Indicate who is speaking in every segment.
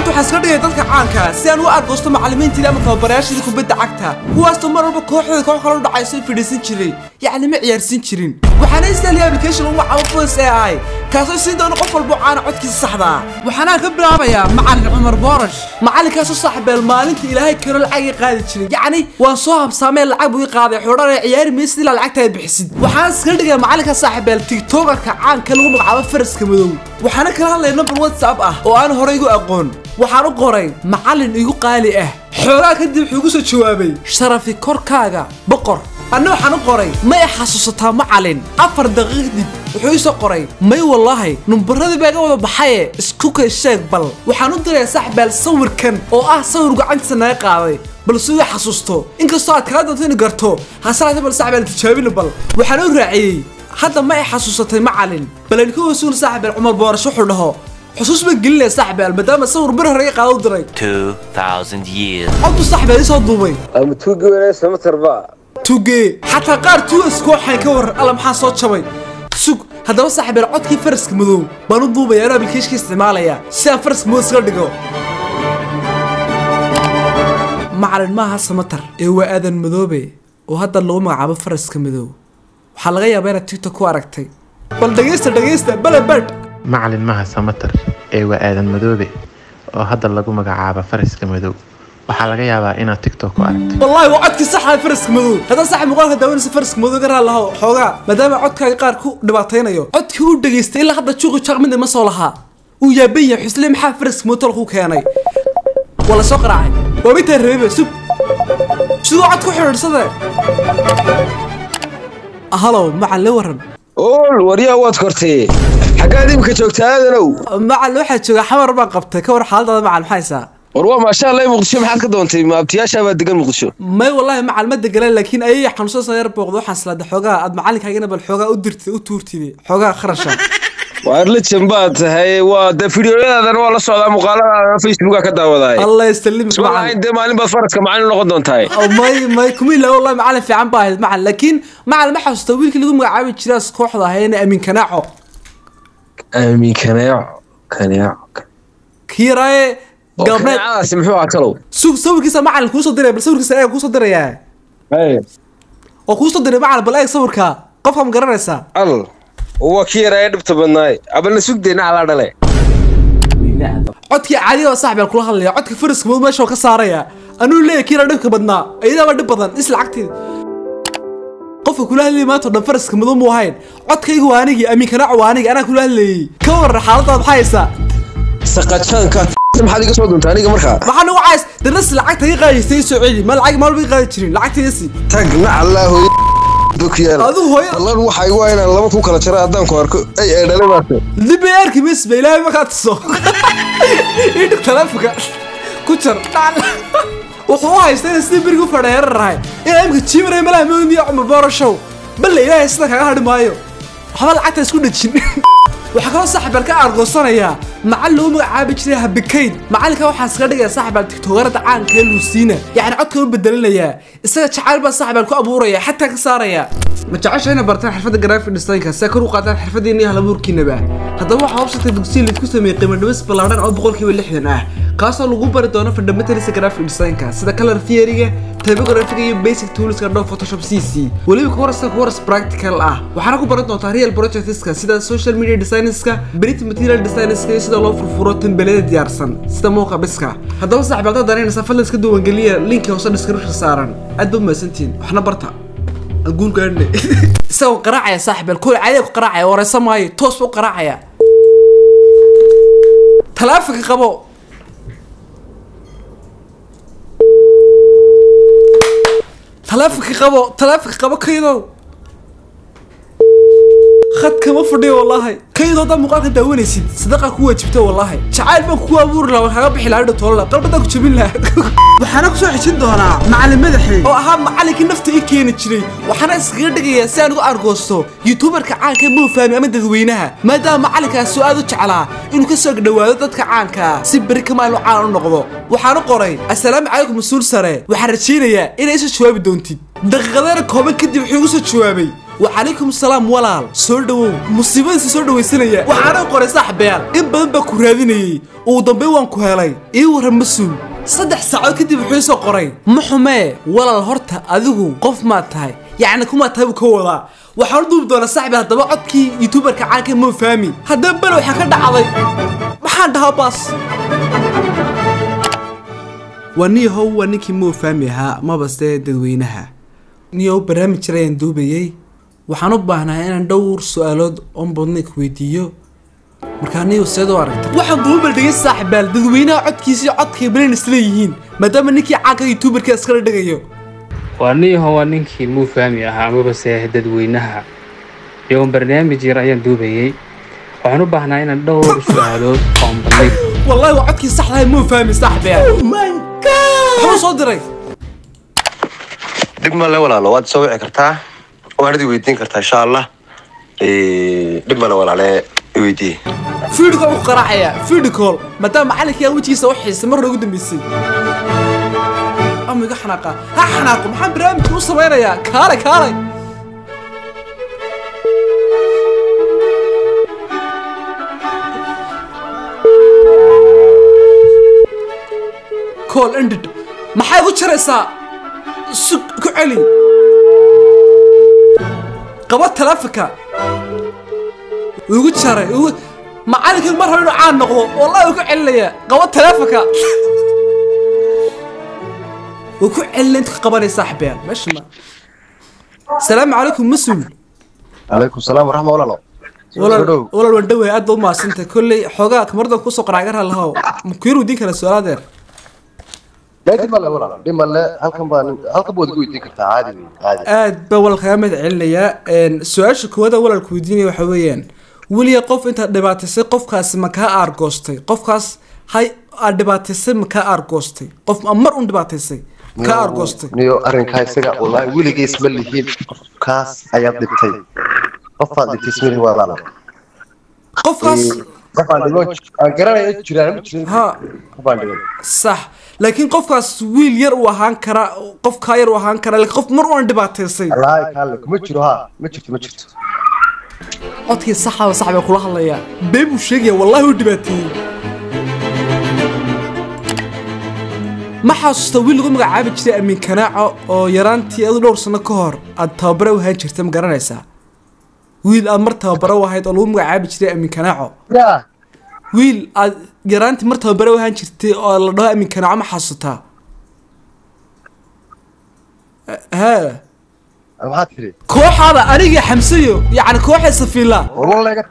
Speaker 1: maanta waxaan iska dhigay dadka caanka si aan u argoosto macallimiintii ama tababarayaashii kubadda cagta kuwaasoo mar walba kooxda koox kale u dhacayso fadhiisan jiray yacni ma ciyaarsin jirin waxaana isticmaalay application uu magacaabo Voice AI kaasoo si doon qof walba caana codkiisa saxda ah waxaana ka bilaabayaa macallin Cumar Boorash macallinkaas oo saaxiibel maalintii Ilaahay karo lacag qaadi jiray yacni waan soo habsaamay lacag buu qaaday xoodhana ciyaar meesii lacagta ay bixisid waxaan iska dhigay macallinka saaxiibel TikTok-ka caanka lagu magacaabo Faraska Madow waxaana kala hadlaynaa number WhatsApp ah oo aan horey ugu aqoon waxaan u qoray macallin igu qaali ah xoolaha kadib wuxuu ugu soo jawaabay sharafi korkaaga boqor أنا وحنا قري ما يحسسها معلن أفر دقيقة دي وحيسو قري ما والله نمبرد بقى ولا بحياة سكوك الشيخ بل وحنقدر يا صاحب الصور كان أو صور عند سنة قاضي بل سوي حسسته إنك صارت هذا ثاني قرته حصلت بل صاحب التشابين بل وحنقول رعي حتى ما يحسسها معلن بل إنكوا يسون صاحب عمر بورش وحده حسوس بقول لي صاحب المدام الصور بره ريق على دري
Speaker 2: 2000 years
Speaker 1: عبد صاحب ليس ضوي
Speaker 3: متوقع ولا سمة تربع
Speaker 1: توجي حتى قارتو اسكو حي كور الله maxaa soo jabay sug hadaba saaxiib codkii Faraska Madow baan u duubay ana bilkiiska isticmaalaya si aan Faraska Madow iska dhigo macallin maaha samatar ee waa aadan madoobe oo hadda lagu magacaabo Faraska Madow waxa laga yaabaa inaad TikTok ku aragtay bal dhageysta balabad
Speaker 4: macallin maaha samatar ee waa aadan madoobe oo hadda lagu magacaabo Faraska Madow waxaa laga yaabaa inaad TikTok ku aragto
Speaker 1: wallahi wacadki sax ah Faraska Madow hada sax muuqaalka daawanaysa Faraska Madow gaar laha xoogaa maadaama codkaaga qaar ku dhibaataynayo codkii uu dhageystay ilaa hadda juuqu jaqmid ma soo laha uu yaabay xusle maxaa Faraska Madow ku keenay wala soo qaraacay wabita reebe sub sidoo cod ku xiriirsada halo macallin waran
Speaker 3: ool wariyaa waad kortay xagaad imka joogtaa aadanow
Speaker 1: macallin waxa jooga xamar baan qabtay ka war xaaladda macallin maxaysa
Speaker 3: warwa ma sha Allah muqdisho maxaad ka doontay ma abtiyaasha baad degan muqdisho
Speaker 1: may wallahi macal ma degan laakiin ay xanuunsan sayar booqdo waxaan salaad xogaa ad macallinkaaga bal xogaa u dirtay u tuurtay xogaa kharasha
Speaker 3: waar la jambaad tahay waa da fiidiyoyadana waa la socdaa muuqaalada Facebook ka daawaday
Speaker 1: Allah istallim
Speaker 3: macallin inta maalin baad Faraska macallin noqon doontaa
Speaker 1: may kumila wallahi macallin fiican baa macallin laakiin macallin ma xasuusto wiilkii lagu magacaabi jiray kooxda hayna Amin Kanaaco kiiraye
Speaker 3: قبل سمحوا عكلو
Speaker 1: سوق كيسا معلن كوسو ديري بل صور كيسا كوسو ديريا او كوسو ديري معلن بل اي صوركا قفها مقرنيسا
Speaker 3: ال هو كيرا دبت بناي ابل سوق دينا على دله
Speaker 1: codkii caadi oo saaxiib kula hadlaya codka Faraska Madow meesha ka saaraya anuu leeyahay kiira dhibka badnaa ayada dhib badan isla lacagtii qofka kula hadlay maanta dhan Faraska Madow mu ahayn codkaygu waa anigi Amin Kanaaco waa anigi ana kula hadlayay ka war xaaladda maxaysa
Speaker 3: saqadkanka maxaad iga soo doontaa aniga markaa
Speaker 1: waxaan ugu cays daras lacagta iga qaadistay soo celi ma lacag maalba iga qaadi jirin lacagtiisi
Speaker 3: tagna allah dukiyaal
Speaker 1: adu hooyo
Speaker 3: wallan waxa igu inaan laba ku kala jara hadaan ku arko ay dhalay baatay
Speaker 1: libeerki mis beelay ma ka taso inta telefonka ku jar wuxuu haystay si birigu fadheerahay in ay jiimray malaha moodiyo Cumar Boorash bal ilaahay sida kaga hadhi maayo waxba lacagta isku dhajin waxa kale saaxiib ka argoosanaya macallin uu magacaabi jiray habikayd macallinka waxa iska dhigay saaxiib TikTok-garada caanka Luusina yaani codka uu bedelinaya isaga jacayl ba saaxiib ku abuuraya xataa ka saaraya ma jeceshay bartaan xirfadda graphic design-ka si kor u qaadaan xirfadiina hal abuurkiinaba haddaba waxa hawshatay dugsiga ku sameeyay qiimo dhibis balaaran oo 60% ah kaasoo lagu bari doono fundamentalist graphic design-ka sida color theory-ga typography iyo basic tools-ka dhow Photoshop CC waliba course practical ah waxaana ku baran doontaa real projects-ka sida social media design-ka print material design-ka sida loo furfuro template diyaarsan sida muuqa biska haddaba saaxiibada dareenaysa fadlan iska duwan geliya link hoose description saaran aad buu maasantiin waxna barta أقول قرني سو قراعة يا صاحب الكل عليك قراعة ورا سماي توس وقراعة تلافك قبو تلافك قبو كيدو خد كم فردي والله كيدو ده مقالك داونيسيد صدقك هو جبته والله شعال بك هو أبور لو حاجة بحلال طول قلبك جميل له waxaan ku soo xijin doonaa macallin madaxii oo ahaa macallinkii nafta ii keenay jiray waxaan iskaga dhigaya si aan ugu argoosto youtuberka caanka muu fahmi ama dadweynaha maadaama macallinkaas soo aad u jeclaa inuu ka soo dhawaado dadka caanka si bari kamaal u caan u noqdo waxaan qoray assalaamu calaykum rasuul sare waxaan rajaynayaa inay soo jawaabi doontid daqiiqadana kooban kadib wuxuu ugu soo jawaabay وعليكم السلام walaal soo dhawow musiibada soo dhawaysanaya waxaan qoray saaxiibayaal in badan ba ku raadinayay oo dambe waan ku helay ii waran masuul 3 saacadood kadib wuxuu soo qoray maxumee walaal horta adigu qof ma tahay يعني كما تبغى كولا وحردوا بدون صاحب هذا وقتكي يوتيوبر كعاك مو فاهمي هذا بلو حكى عضي ما حدها باص وني هو نيكي مو فاهميها ما بس تدوينها نيو برامج رين دوبيي وحنبهنا إن ندور سؤالات أم بدنك ويديو مركاني وسيدو عرفت waxaan duubal dhigay saaxiibaal dadweynaha codkiisa codkii been isleeyihiin maadaama ninkii caaga youtuber ka iskala dhigayo
Speaker 5: واني هو نينكي مو فاهمي أها ما بس ددوينها يوم برنامج يرأيان دوبيي وحنو بحنا هنا ندور سؤالات قوم بليك
Speaker 1: والله وعدكي صح هاي مو فاهمي صاحبي اوه ماي جاد حلو صدري
Speaker 6: دقما لا ولا واد سوي كرتا واردي ويدين كرتا ان شاء الله دقما لا ولا ويدي
Speaker 1: فيديو قراعيا فيديو مادام معلك يا وجهيسا وحيس مره ugu dambeysay أمي حناقة حناقة محمد برامج توصل وين يا كاري كاري كول اندد ما حيقول شريسا سك كعلي قبضت تلافكا ويقول شري معالك المرة انه عان نقضه والله يقول عليا قبضت تلافكا وكو علي انت قبالي صاحبي ماشي ما السلام عليكم مسؤول
Speaker 6: عليكم السلام ورحمة الله
Speaker 1: ولا الوندوي ادو ما سنت كل حوغاك مرضى كو سو قراغر لها مكيرو دي كلا سؤال دير
Speaker 6: لا دي مال ولا دي مال halkan bood ku weydiin kartaa caadi
Speaker 1: aad ba wal khayamad cilaya su'aasha kooda wala ku weydiinay waxa weeyaan waliya qof inta dhibaatisay qofkaas ma ka argoostay qofkaas hay dhibaatisay ma ka argoostay qof mar un dhibaatisay ka argoostay
Speaker 6: niyo arrinka isaga wallahi wiligiis ma lihiin qofkaas ayaa dhibtay qofka dhibtismiri waa lana
Speaker 1: qofkaas
Speaker 6: qofka dhiblo aan garanay jiraan
Speaker 1: ha
Speaker 6: qofka dhiblo
Speaker 1: صح لكن قفكاس ويل ير وهان كرا قف كاير وهان كرا لكن قف مر وان دباتيسay
Speaker 6: الله يكالك ما جiro ها ما jirto
Speaker 1: أوكي صح وصاحبي كل هالليا بيبو شيء والله هو دباتي ما حاسس ويل لغو مغعاب جري أمين كناعة أو يرانتي أدو دور سنة كهر التابرة وهاي جرتي مقرانيسا ويل أمر تابرة وهاي لغو مغعاب جري أمين كناعة ويل يرانتي مر تابرة وهاي جرتي أو لغو أمين كناعة ما حاسستها ها كوح هذا أنا حمسيو يعني كوح سفيلا
Speaker 6: والله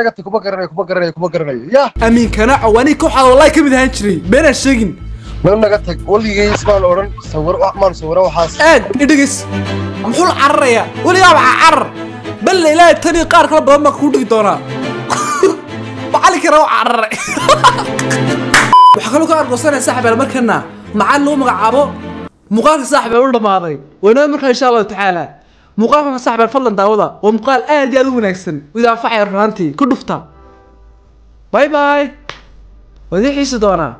Speaker 6: قلت كوبا قرني يا
Speaker 1: أمين كناعة وأنا كوح هذا والله كم ده هنشري بين الشجن
Speaker 6: ما قلت والله يسمع الأورن صوره وحاس
Speaker 1: إدريس محول عرية ولا يابع عر بل لا تاني قار كلا بضمك كودي دونا بعلك روح عر وحكلوا كار قصنا ساحب على مركنا مع اللي هو مقعبه مقال صاحب ولا ماضي ونامر إن شاء الله تعالى مقال صاحب الفضل داوضة ومقال آدي أدو نكسن وإذا فعل رانتي كل دفتا باي باي ودي حيس دونا